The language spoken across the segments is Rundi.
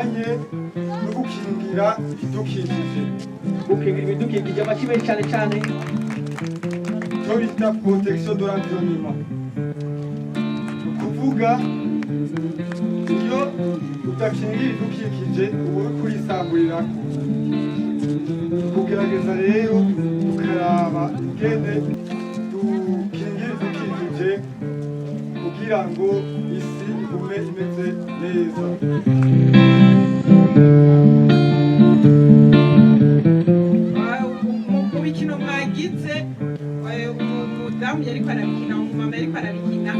bijanye no gukingira ibidukikije. gukingira ibidukikije amakibe cyane cyane icyo bita protection de l'environnement. Ni ukuvuga iyo udakingira ibidukikije uba uri kurisamburirako. Kugerageza rero tukaraba ingene dukingira ibidukikije kugira ngo isi igume imeze neza. Mu bikino mwagize umudamu yariko arabikina umumama yariko arabikina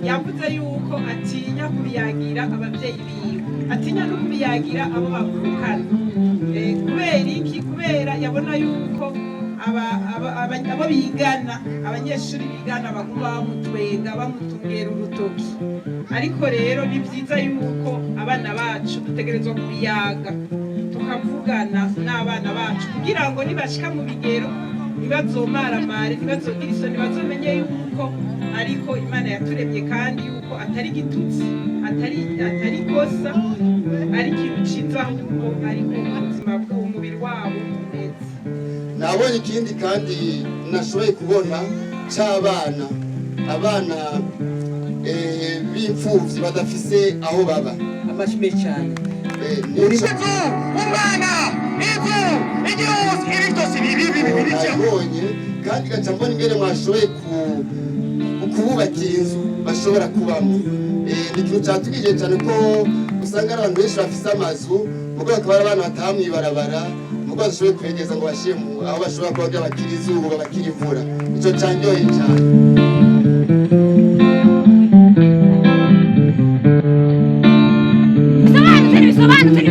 yavuze yuko atinya kubiyagira abavyeyi biwe atinya no kubiyagira abo bavukana kubera iki kubera yabona yuko abo bigana abanyeshuri bigana baguma bamutwenga bamutungera urutoki ariko rero ni vyiza yuko abana bacu dutegerezwa kubiyaga tukavugana n'abana bacu kugira ngo nibashika mu bigero ntibazomaramare ntibazogira isoni bazomenye yuko ariko Imana yaturemye kandi yuko atari igitutsi atari kosa ari ikintu ciza ahubwo ariko ubuzima bw'umubiri wabo neza. Nabonye ikindi kandi nashoboye kubona c'abana abana b'imfuvyi badafise aho baba amashime cyane umwana ivu igihugu ibitosi nabonye kandi gaca mbona ingene mwashoboye kububakira inzu bashobora kubamo. Ni ikintu catugije cyane ko usanga ari abantu benshi bafise amazu mugo bakaba ari abana bataha mw'ibarabara mugo bashoboye kwegeza ngo bashire aho bashobora kuba kugira bakira izuba bakira imvura. Ico canyoye cyane. Sobanutse